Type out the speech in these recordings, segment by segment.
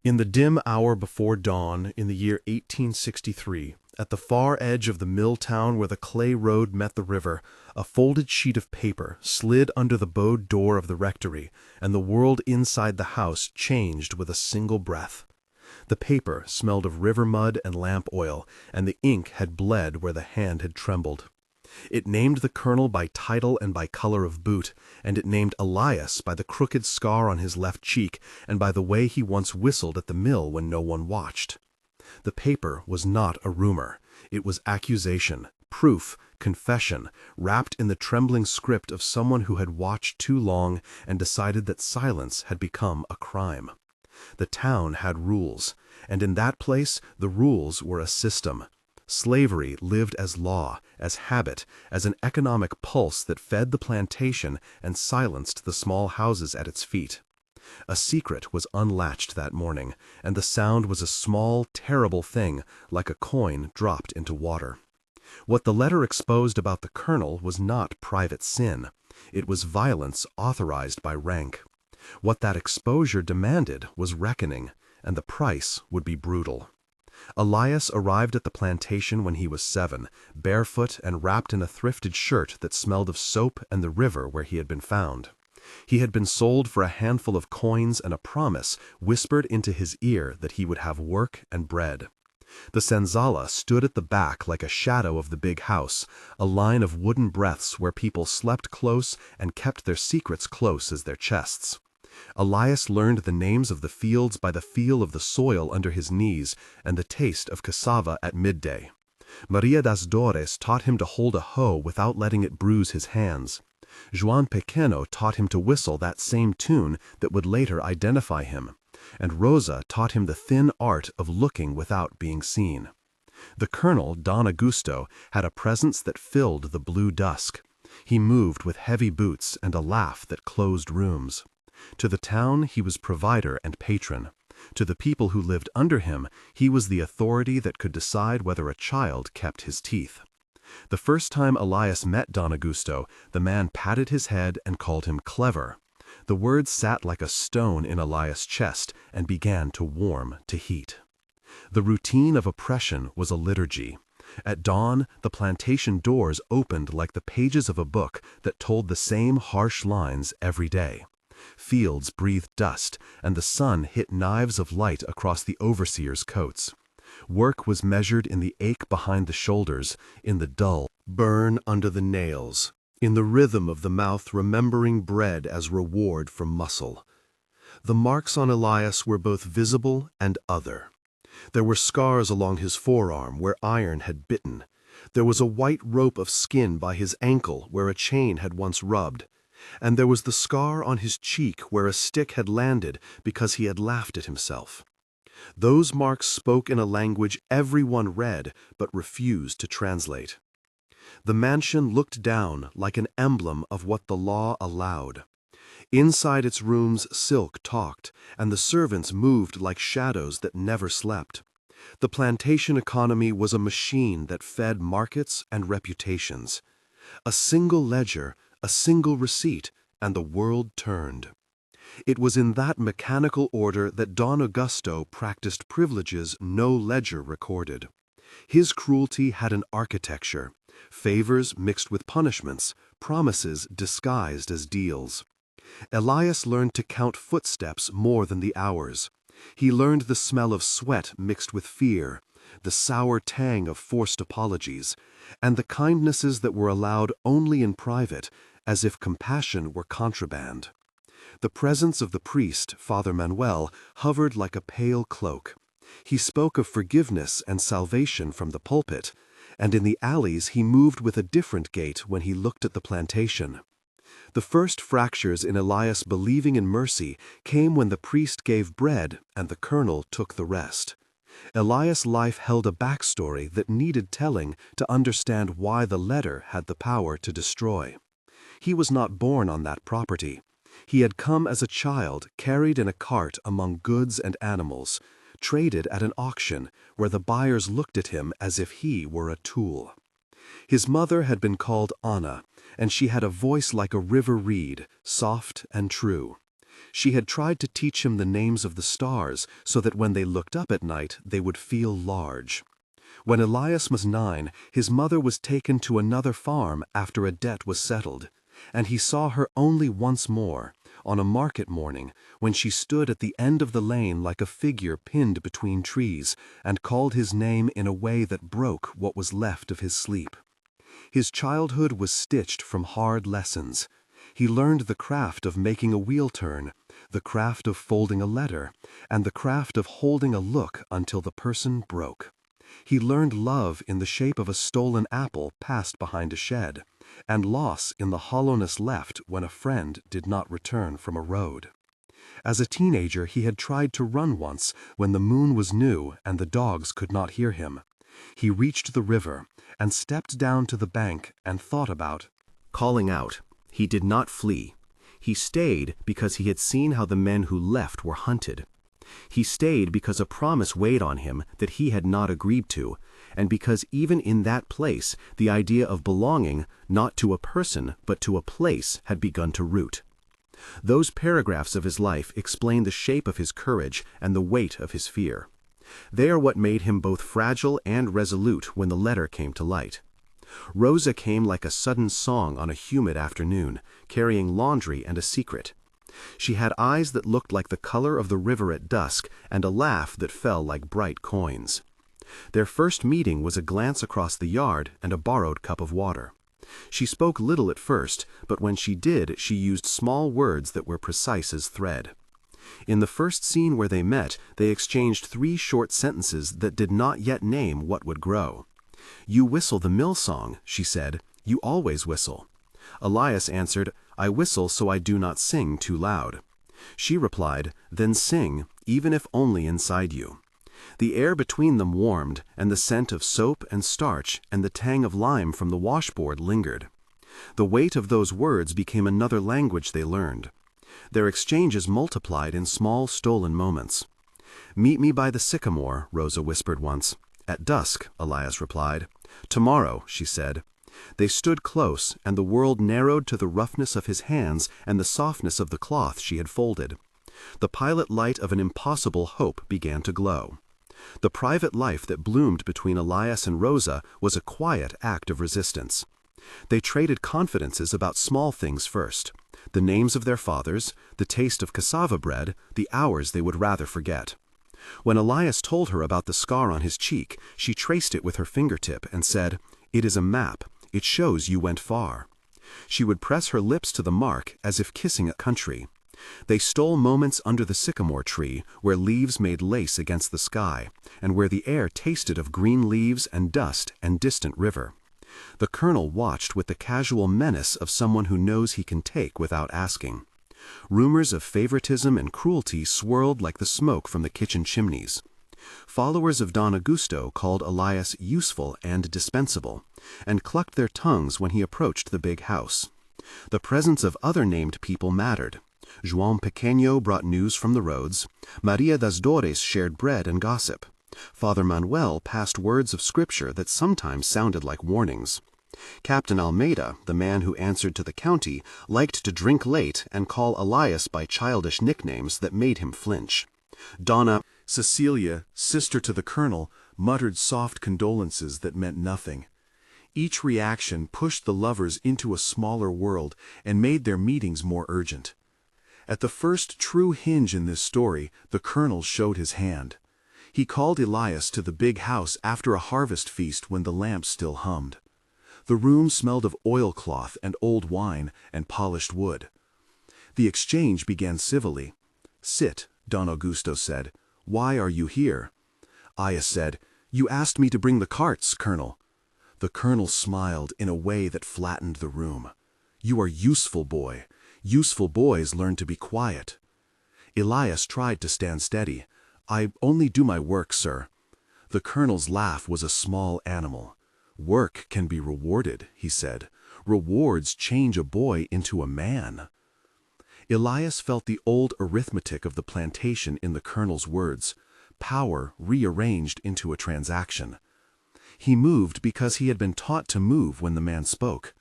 In the dim hour before dawn, in the year 1863, at the far edge of the mill town where the clay road met the river, a folded sheet of paper slid under the bowed door of the rectory, and the world inside the house changed with a single breath. The paper smelled of river mud and lamp oil, and the ink had bled where the hand had trembled. It named the colonel by title and by color of boot, and it named Elias by the crooked scar on his left cheek and by the way he once whistled at the mill when no one watched. The paper was not a rumor. It was accusation, proof, confession, wrapped in the trembling script of someone who had watched too long and decided that silence had become a crime. The town had rules, and in that place the rules were a system. Slavery lived as law, as habit, as an economic pulse that fed the plantation and silenced the small houses at its feet. A secret was unlatched that morning, and the sound was a small, terrible thing, like a coin dropped into water. What the letter exposed about the colonel was not private sin. It was violence authorized by rank. What that exposure demanded was reckoning, and the price would be brutal. Elias arrived at the plantation when he was 7, barefoot and wrapped in a thrifted shirt that smelled of soap and the river where he had been found. He had been sold for a handful of coins and a promise whispered into his ear that he would have work and bread. The senzala stood at the back like a shadow of the big house, a line of wooden breaths where people slept close and kept their secrets close as their chests. Elias learned the names of the fields by the feel of the soil under his knees and the taste of cassava at midday. Maria das Dores taught him to hold a hoe without letting it bruise his hands. João Pequeno taught him to whistle that same tune that would later identify him, and Rosa taught him the thin art of looking without being seen. The colonel, Don Augusto, had a presence that filled the blue dusk. He moved with heavy boots and a laugh that closed rooms. To the town he was provider and patron. To the people who lived under him, he was the authority that could decide whether a child kept his teeth. The first time Elias met Don Augusto, the man patted his head and called him clever. The word sat like a stone in Elias' chest and began to warm to heat. The routine of oppression was a liturgy. At dawn, the plantation doors opened like the pages of a book that told the same harsh lines every day. Fields breathed dust, and the sun hit knives of light across the overseers' coats. Work was measured in the ache behind the shoulders, in the dull burn under the nails, in the rhythm of the mouth remembering bread as reward for muscle. The marks on Elias were both visible and other. There were scars along his forearm where iron had bitten. There was a white rope of skin by his ankle where a chain had once rubbed. And there was the scar on his cheek where a stick had landed because he had laughed at himself. Those marks spoke in a language everyone read but refused to translate. The mansion looked down like an emblem of what the law allowed. Inside its rooms silk talked, and the servants moved like shadows that never slept. The plantation economy was a machine that fed markets and reputations. A single ledger, a single receipt, and the world turned. It was in that mechanical order that Don Augusto practiced privileges no ledger recorded. His cruelty had an architecture, favors mixed with punishments, promises disguised as deals. Elias learned to count footsteps more than the hours. He learned the smell of sweat mixed with fear, the sour tang of forced apologies, and the kindnesses that were allowed only in private, as if compassion were contraband. The presence of the priest, Father Manuel, hovered like a pale cloak. He spoke of forgiveness and salvation from the pulpit, and in the alleys he moved with a different gait when he looked at the plantation. The first fractures in Elias believing in mercy came when the priest gave bread and the colonel took the rest. Elias' life held a backstory that needed telling to understand why the letter had the power to destroy. He was not born on that property. He had come as a child, carried in a cart among goods and animals, traded at an auction where the buyers looked at him as if he were a tool. His mother had been called Anna, and she had a voice like a river reed, soft and true. She had tried to teach him the names of the stars so that when they looked up at night they would feel large. When Elias was 9, his mother was taken to another farm after a debt was settled, and he saw her only once more, on a market morning, when she stood at the end of the lane like a figure pinned between trees, and called his name in a way that broke what was left of his sleep. His childhood was stitched from hard lessons. He learned the craft of making a wheel turn, the craft of folding a letter, and the craft of holding a look until the person broke. He learned love in the shape of a stolen apple passed behind a shed, and loss in the hollowness left when a friend did not return from a road. As a teenager, he had tried to run once when the moon was new and the dogs could not hear him. He reached the river and stepped down to the bank and thought about calling out. He did not flee. He stayed because he had seen how the men who left were hunted. He stayed because a promise weighed on him that he had not agreed to, and because even in that place the idea of belonging not to a person but to a place had begun to root. Those paragraphs of his life explain the shape of his courage and the weight of his fear. They are what made him both fragile and resolute when the letter came to light. Rosa came like a sudden song on a humid afternoon, carrying laundry and a secret. She had eyes that looked like the color of the river at dusk and a laugh that fell like bright coins. Their first meeting was a glance across the yard and a borrowed cup of water. She spoke little at first, but when she did, she used small words that were precise as thread. In the first scene where they met, they exchanged 3 short sentences that did not yet name what would grow. "You whistle the mill song," she said. "You always whistle." Elias answered, "I whistle so I do not sing too loud." She replied, "Then sing, even if only inside you." The air between them warmed, and the scent of soap and starch and the tang of lime from the washboard lingered. The weight of those words became another language they learned. Their exchanges multiplied in small stolen moments. "Meet me by the sycamore," Rosa whispered once. "At dusk," Elias replied. "Tomorrow," she said. They stood close, and the world narrowed to the roughness of his hands and the softness of the cloth she had folded. The pilot light of an impossible hope began to glow. The private life that bloomed between Elias and Rosa was a quiet act of resistance. They traded confidences about small things first: the names of their fathers, the taste of cassava bread, the hours they would rather forget. When Elias told her about the scar on his cheek, she traced it with her fingertip and said, "It is a map. It shows you went far." She would press her lips to the mark as if kissing a country. They stole moments under the sycamore tree, where leaves made lace against the sky, and where the air tasted of green leaves and dust and distant river. The colonel watched with the casual menace of someone who knows he can take without asking. Rumors of favoritism and cruelty swirled like the smoke from the kitchen chimneys. Followers of Don Augusto called Elias useful and dispensable, and clucked their tongues when he approached the big house. The presence of other named people mattered. João Pequeno brought news from the roads. Maria das Dores shared bread and gossip. Father Manuel passed words of scripture that sometimes sounded like warnings. Captain Almeida, the man who answered to the county, liked to drink late and call Elias by childish nicknames that made him flinch. Donna Cecilia, sister to the colonel, muttered soft condolences that meant nothing. Each reaction pushed the lovers into a smaller world and made their meetings more urgent. At the first true hinge in this story, the colonel showed his hand. He called Elias to the big house after a harvest feast when the lamps still hummed. The room smelled of oilcloth and old wine and polished wood. The exchange began civilly. "Sit," Don Augusto said. "Why are you here?" Elias said, "You asked me to bring the carts, Colonel." The colonel smiled in a way that flattened the room. "You are useful boy. Useful boys learn to be quiet." Elias tried to stand steady. "I only do my work, sir." The colonel's laugh was a small animal. "Work can be rewarded," he said. "Rewards change a boy into a man." Elias felt the old arithmetic of the plantation in the colonel's words, power rearranged into a transaction. He moved because he had been taught to move when the man spoke.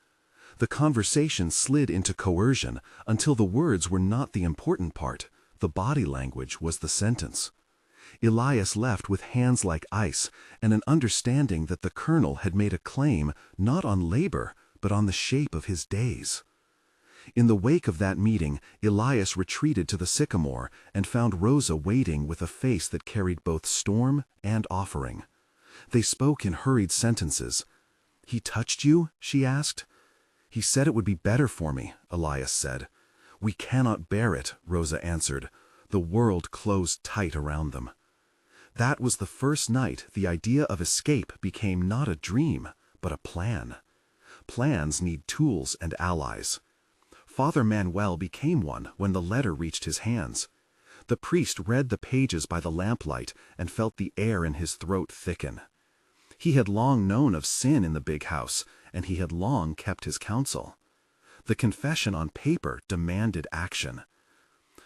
The conversation slid into coercion until the words were not the important part. The body language was the sentence. Elias left with hands like ice and an understanding that the colonel had made a claim not on labor, but on the shape of his days. In the wake of that meeting, Elias retreated to the sycamore and found Rosa waiting with a face that carried both storm and offering. They spoke in hurried sentences. "He touched you?" she asked. "He said it would be better for me," Elias said. "We cannot bear it," Rosa answered. The world closed tight around them. That was the first night the idea of escape became not a dream, but a plan. Plans need tools and allies. Father Manuel became one when the letter reached his hands. The priest read the pages by the lamplight and felt the air in his throat thicken. He had long known of sin in the big house, and he had long kept his counsel. The confession on paper demanded action.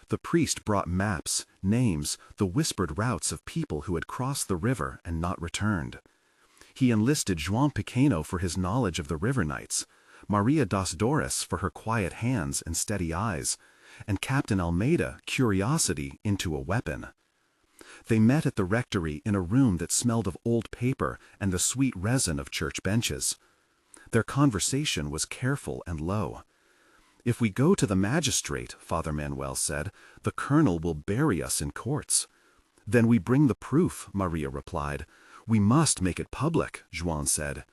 The priest brought maps, names, the whispered routes of people who had crossed the river and not returned. He enlisted João Pequeno for his knowledge of the river nights, Maria das Dores for her quiet hands and steady eyes, and Captain Almeida curiosity into a weapon. They met at the rectory in a room that smelled of old paper and the sweet resin of church benches. Their conversation was careful and low. "If we go to the magistrate," Father Manuel said, "the colonel will bury us in courts." "Then we bring the proof," Maria replied. "We must make it public," João said.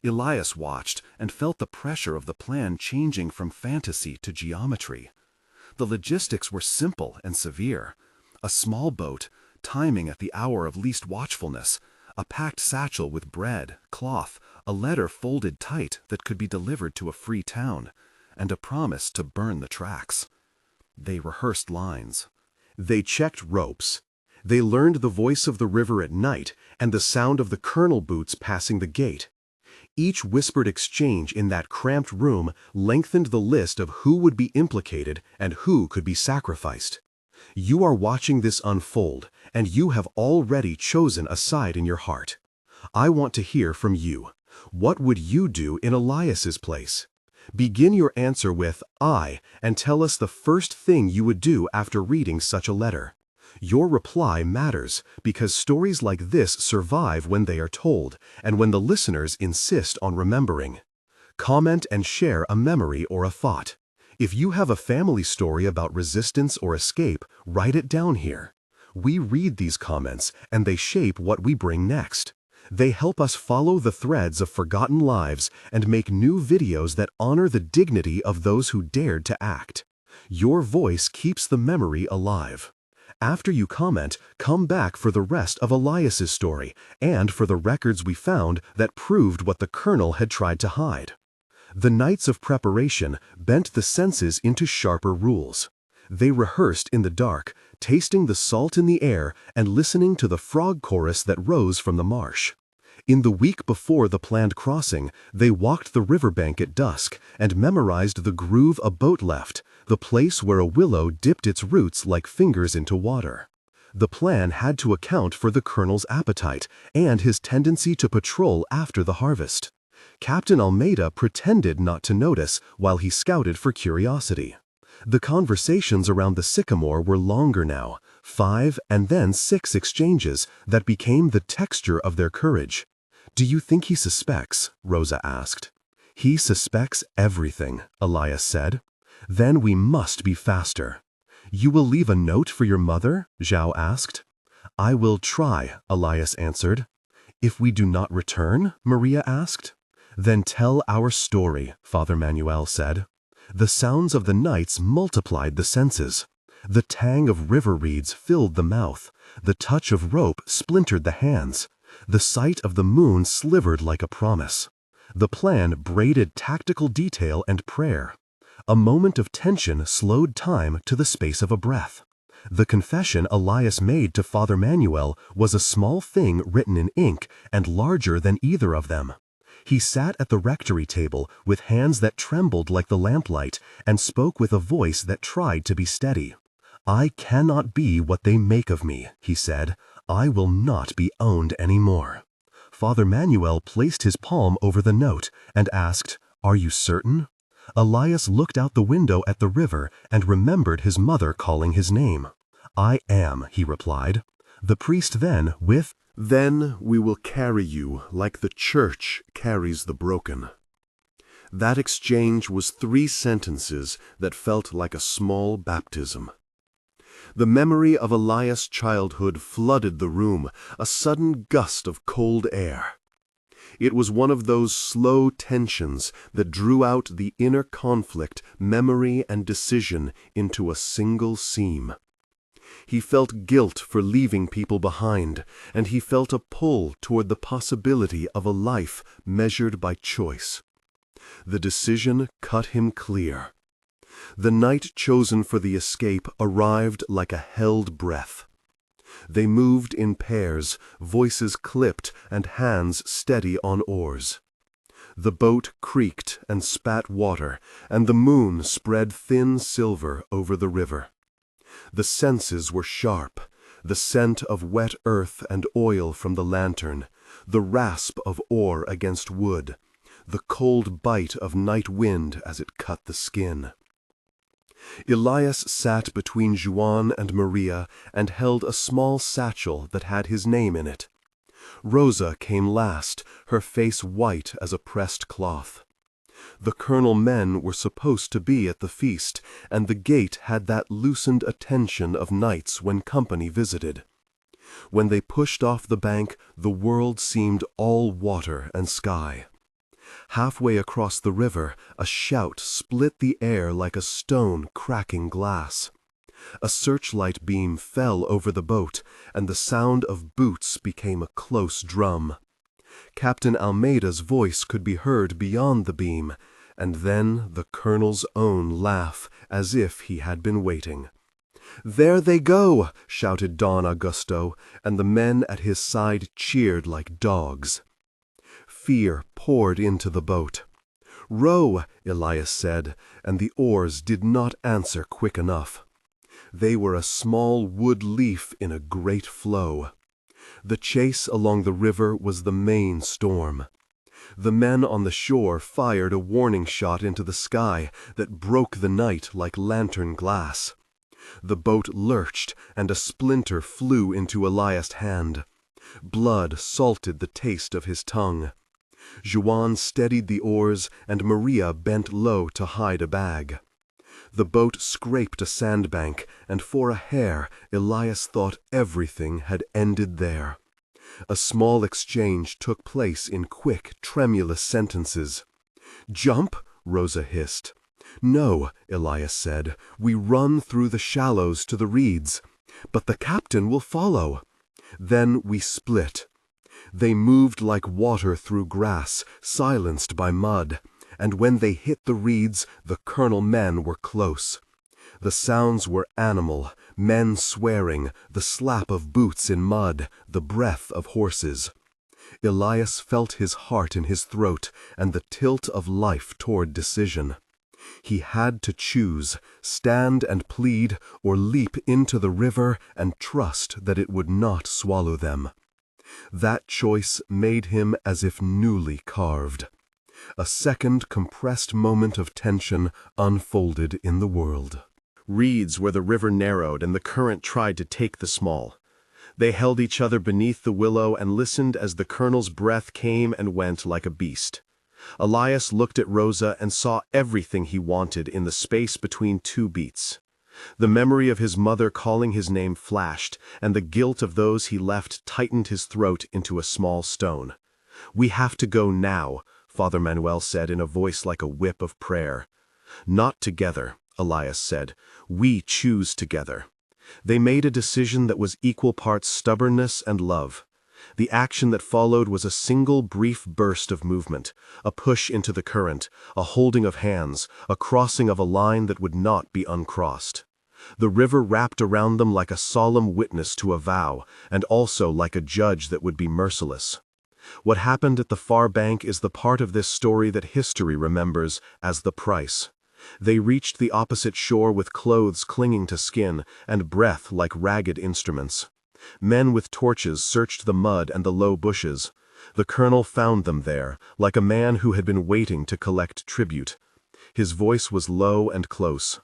Elias watched and felt the pressure of the plan changing from fantasy to geometry. The logistics were simple and severe. A small boat, timing at the hour of least watchfulness, a packed satchel with bread, cloth, a letter folded tight that could be delivered to a free town, and a promise to burn the tracks. They rehearsed lines. They checked ropes. They learned the voice of the river at night and the sound of the colonel boots passing the gate. Each whispered exchange in that cramped room lengthened the list of who would be implicated and who could be sacrificed. You are watching this unfold, and you have already chosen a side in your heart. I want to hear from you. What would you do in Elias's place? Begin your answer with "I" and tell us the first thing you would do after reading such a letter. Your reply matters because stories like this survive when they are told and when the listeners insist on remembering. Comment and share a memory or a thought. If you have a family story about resistance or escape, write it down here. We read these comments and they shape what we bring next. They help us follow the threads of forgotten lives and make new videos that honor the dignity of those who dared to act. Your voice keeps the memory alive. After you comment, come back for the rest of Elias's story and for the records we found that proved what the colonel had tried to hide. The nights of preparation bent the senses into sharper rules. They rehearsed in the dark, tasting the salt in the air and listening to the frog chorus that rose from the marsh. In the week before the planned crossing, they walked the riverbank at dusk and memorized the groove a boat left, the place where a willow dipped its roots like fingers into water. The plan had to account for the colonel's appetite and his tendency to patrol after the harvest. Captain Almeida pretended not to notice while he scouted for curiosity. The conversations around the sycamore were longer now, 5 and then 6 exchanges that became the texture of their courage. "Do you think he suspects?" Rosa asked. "He suspects everything," Elias said. "Then we must be faster." "You will leave a note for your mother?" João asked. "I will try," Elias answered. "If we do not return?" Maria asked. "Then tell our story," Father Manuel said. The sounds of the nights multiplied the senses. The tang of river reeds filled the mouth. The touch of rope splintered the hands. The sight of the moon slivered like a promise. The plan braided tactical detail and prayer. A moment of tension slowed time to the space of a breath. The confession Elias made to Father Manuel was a small thing written in ink and larger than either of them. He sat at the rectory table with hands that trembled like the lamplight and spoke with a voice that tried to be steady. "I cannot be what they make of me," he said. "I will not be owned anymore." Father Manuel placed his palm over the note and asked, "Are you certain?" Elias looked out the window at the river and remembered his mother calling his name. "I am," he replied. The priest then, "Then we will carry you like the church carries the broken." That exchange was 3 sentences that felt like a small baptism. The memory of Elias' childhood flooded the room, a sudden gust of cold air. It was one of those slow tensions that drew out the inner conflict, memory, and decision into a single seam. He felt guilt for leaving people behind, and he felt a pull toward the possibility of a life measured by choice. The decision cut him clear. The night chosen for the escape arrived like a held breath. They moved in pairs, voices clipped and hands steady on oars. The boat creaked and spat water, and the moon spread thin silver over the river. The senses were sharp, the scent of wet earth and oil from the lantern, the rasp of oar against wood, the cold bite of night wind as it cut the skin. Elias sat between Juan and Maria and held a small satchel that had his name in it. Rosa came last, her face white as a pressed cloth. The colonel men were supposed to be at the feast, and the gate had that loosened attention of nights when company visited. When they pushed off the bank, the world seemed all water and sky. Halfway across the river, a shout split the air like a stone cracking glass. A searchlight beam fell over the boat, and the sound of boots became a close drum. Captain Almeida's voice could be heard beyond the beam, and then the colonel's own laugh, as if he had been waiting. "There they go!" shouted Don Augusto, and the men at his side cheered like dogs. Fear poured into the boat. "Row," Elias said, and the oars did not answer quick enough. They were a small wood leaf in a great flow. The chase along the river was the main storm. The men on the shore fired a warning shot into the sky that broke the night like lantern glass. The boat lurched, and a splinter flew into Elias' hand. Blood salted the taste of his tongue. Juan steadied the oars, and Maria bent low to hide a bag. The boat scraped a sandbank, and for a hair Elias thought everything had ended there. A small exchange took place in quick, tremulous sentences. "Jump?" Rosa hissed. "No," Elias said. "We run through the shallows to the reeds. But the captain will follow." Then we split. They moved like water through grass, silenced by mud, and when they hit the reeds, the colonel men were close. The sounds were animal, men swearing, the slap of boots in mud, the breath of horses. Elias felt his heart in his throat and the tilt of life toward decision. He had to choose, stand and plead, or leap into the river and trust that it would not swallow them. That choice made him as if newly carved. A second compressed moment of tension unfolded in the world. Reeds where the river narrowed and the current tried to take the small. They held each other beneath the willow and listened as the colonel's breath came and went like a beast. Elias looked at Rosa and saw everything he wanted in the space between 2 beats. The memory of his mother calling his name flashed, and the guilt of those he left tightened his throat into a small stone. "We have to go now," Father Manuel said in a voice like a whip of prayer. "Not together," Elias said. "We choose together." They made a decision that was equal parts stubbornness and love. The action that followed was a single brief burst of movement, a push into the current, a holding of hands, a crossing of a line that would not be uncrossed. The river wrapped around them like a solemn witness to a vow, and also like a judge that would be merciless. What happened at the far bank is the part of this story that history remembers as the price. They reached the opposite shore with clothes clinging to skin and breath like ragged instruments. Men with torches searched the mud and the low bushes. The colonel found them there, like a man who had been waiting to collect tribute. His voice was low and close.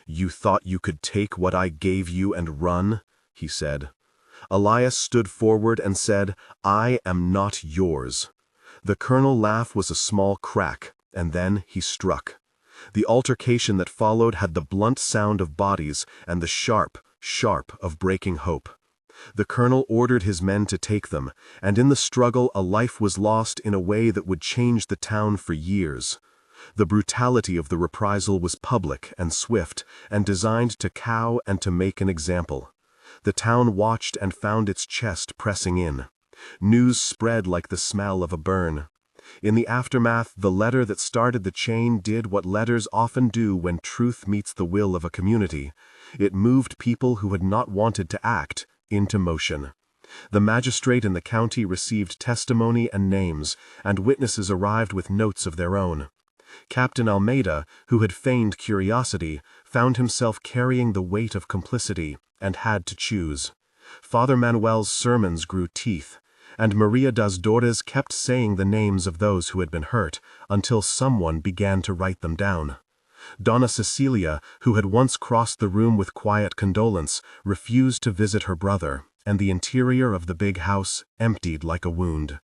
"You thought you could take what I gave you and run?" he said. Elias stood forward and said, "I am not yours." The colonel's laugh was a small crack, and then he struck. The altercation that followed had the blunt sound of bodies and the sharp of breaking hope. The colonel ordered his men to take them, and in the struggle a life was lost in a way that would change the town for years. The brutality of the reprisal was public and swift, and designed to cow and to make an example. The town watched and found its chest pressing in. News spread like the smell of a burn. In the aftermath, the letter that started the chain did what letters often do when truth meets the will of a community. It moved people who had not wanted to act into motion. The magistrate in the county received testimony and names, and witnesses arrived with notes of their own. Captain Almeida, who had feigned curiosity, found himself carrying the weight of complicity, and had to choose. Father Manuel's sermons grew teeth, and Maria das Dores kept saying the names of those who had been hurt, until someone began to write them down. Donna Cecilia, who had once crossed the room with quiet condolence, refused to visit her brother, and the interior of the big house emptied like a wound.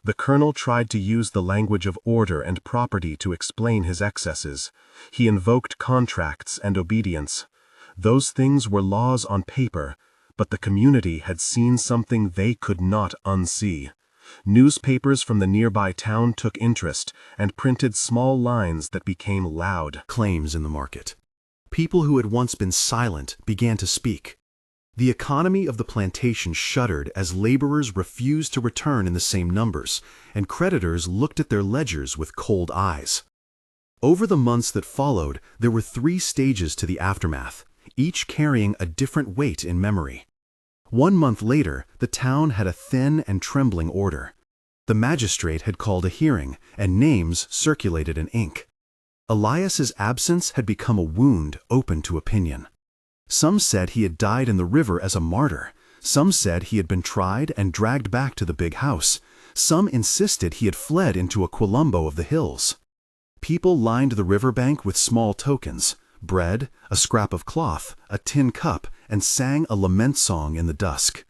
The colonel tried to use the language of order and property to explain his excesses. He invoked contracts and obedience. Those things were laws on paper, but the community had seen something they could not unsee. Newspapers from the nearby town took interest and printed small lines that became loud claims in the market. People who had once been silent began to speak. The economy of the plantation shuddered as laborers refused to return in the same numbers, and creditors looked at their ledgers with cold eyes. Over the months that followed, there were 3 stages to the aftermath, each carrying a different weight in memory. 1 month later, the town had a thin and trembling order. The magistrate had called a hearing, and names circulated in ink. Elias's absence had become a wound open to opinion. Some said he had died in the river as a martyr. Some said he had been tried and dragged back to the big house. Some insisted he had fled into a Quilombo of the hills. People lined the riverbank with small tokens: bread, a scrap of cloth, a tin cup, and sang a lament song in the dusk.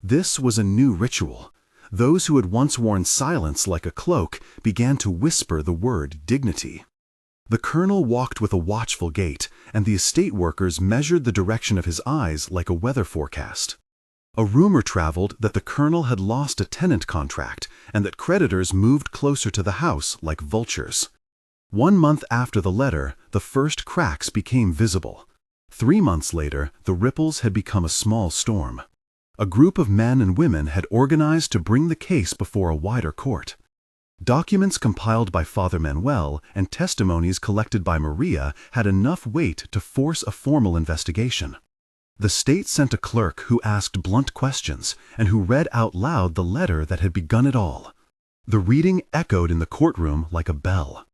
This was a new ritual. Those who had once worn silence like a cloak began to whisper the word dignity. The colonel walked with a watchful gait, and the estate workers measured the direction of his eyes like a weather forecast. A rumor traveled that the colonel had lost a tenant contract and that creditors moved closer to the house like vultures. 1 month after the letter, the first cracks became visible. 3 months later, the ripples had become a small storm. A group of men and women had organized to bring the case before a wider court. Documents compiled by Father Manuel and testimonies collected by Maria had enough weight to force a formal investigation. The state sent a clerk who asked blunt questions and who read out loud the letter that had begun it all. The reading echoed in the courtroom like a bell.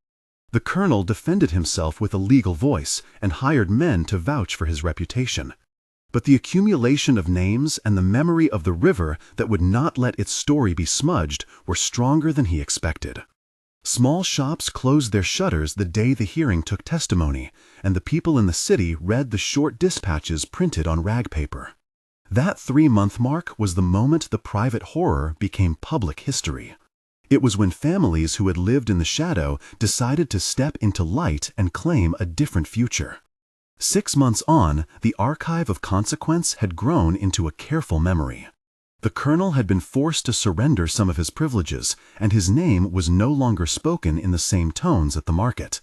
The colonel defended himself with a legal voice and hired men to vouch for his reputation. But the accumulation of names and the memory of the river that would not let its story be smudged were stronger than he expected. Small shops closed their shutters the day the hearing took testimony, and the people in the city read the short dispatches printed on rag paper. That 3-month mark was the moment the private horror became public history. It was when families who had lived in the shadow decided to step into light and claim a different future. 6 months on, the archive of consequence had grown into a careful memory. The colonel had been forced to surrender some of his privileges, and his name was no longer spoken in the same tones at the market.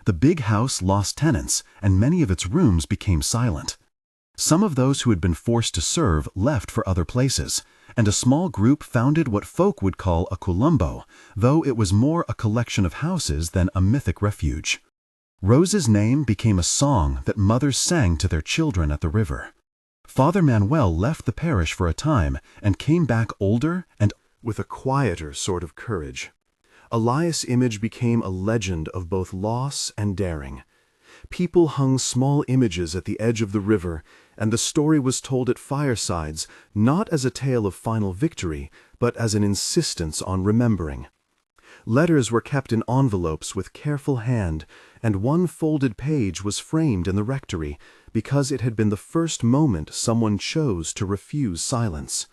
The big house lost tenants, and many of its rooms became silent. Some of those who had been forced to serve left for other places, and a small group founded what folk would call a Quilombo, though it was more a collection of houses than a mythic refuge. Rose's name became a song that mothers sang to their children at the river. Father Manuel left the parish for a time and came back older and with a quieter sort of courage. Elias' image became a legend of both loss and daring. People hung small images at the edge of the river, and the story was told at firesides not as a tale of final victory, but as an insistence on remembering. Letters were kept in envelopes with careful hand, and one folded page was framed in the rectory because it had been the first moment someone chose to refuse silence.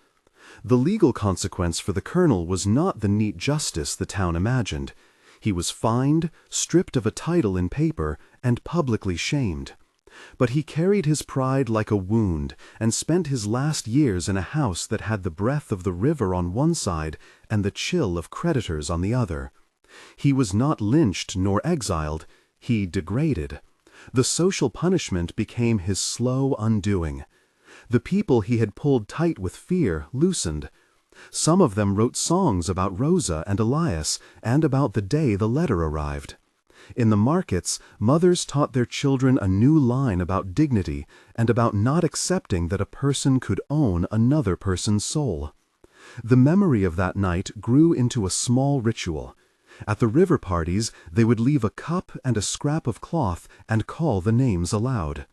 The legal consequence for the colonel was not the neat justice the town imagined. He was fined, stripped of a title in paper, and publicly shamed. But he carried his pride like a wound and spent his last years in a house that had the breath of the river on one side and the chill of creditors on the other. He was not lynched nor exiled, he degraded. The social punishment became his slow undoing. The people he had pulled tight with fear loosened. Some of them wrote songs about Rosa and Elias and about the day the letter arrived. In the markets, mothers taught their children a new line about dignity and about not accepting that a person could own another person's soul. The memory of that night grew into a small ritual. At the river parties, they would leave a cup and a scrap of cloth and call the names aloud.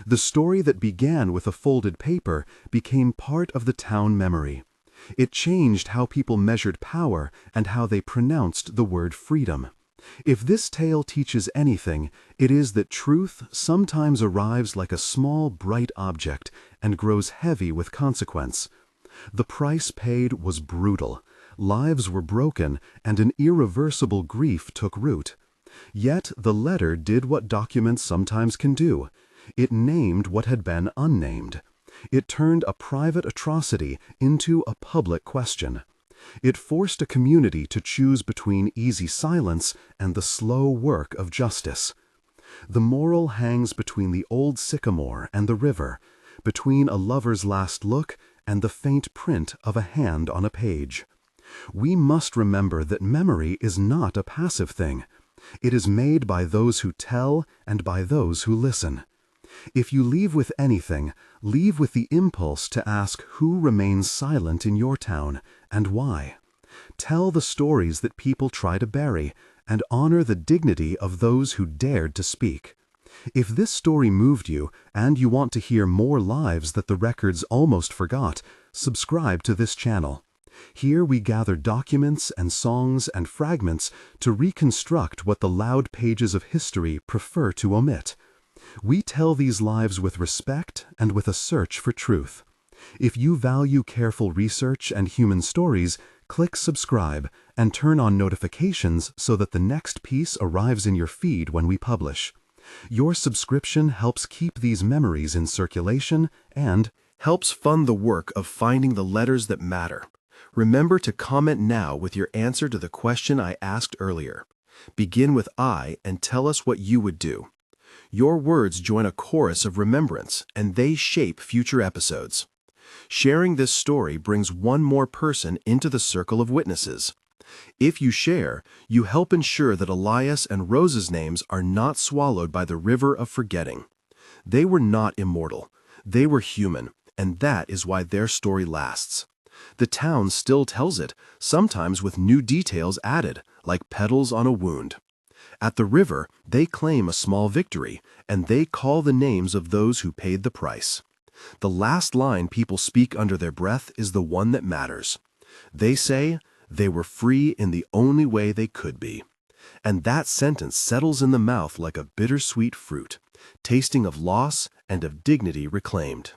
The story that began with a folded paper became part of the town memory. It changed how people measured power and how they pronounced the word freedom. If this tale teaches anything, it is that truth sometimes arrives like a small, bright object and grows heavy with consequence. The price paid was brutal. Lives were broken, and an irreversible grief took root. Yet the letter did what documents sometimes can do. It named what had been unnamed. It turned a private atrocity into a public question. It forced a community to choose between easy silence and the slow work of justice. The moral hangs between the old sycamore and the river, between a lover's last look and the faint print of a hand on a page. We must remember that memory is not a passive thing. It is made by those who tell and by those who listen. If you leave with anything, leave with the impulse to ask who remains silent in your town and why. Tell the stories that people try to bury and honor the dignity of those who dared to speak. If this story moved you and you want to hear more lives that the records almost forgot, subscribe to this channel. Here we gather documents and songs and fragments to reconstruct what the loud pages of history prefer to omit. We tell these lives with respect and with a search for truth. If you value careful research and human stories, click subscribe and turn on notifications so that the next piece arrives in your feed when we publish. Your subscription helps keep these memories in circulation and helps fund the work of finding the letters that matter. Remember to comment now with your answer to the question I asked earlier. Begin with I and tell us what you would do. Your words join a chorus of remembrance, and they shape future episodes. Sharing this story brings one more person into the circle of witnesses. If you share, you help ensure that Elias and Rosa's names are not swallowed by the river of forgetting. They were not immortal. They were human, and that is why their story lasts. The town still tells it, sometimes with new details added, like petals on a wound. At the river, they claim a small victory, and they call the names of those who paid the price. The last line people speak under their breath is the one that matters. They say, they were free in the only way they could be. And that sentence settles in the mouth like a bittersweet fruit, tasting of loss and of dignity reclaimed.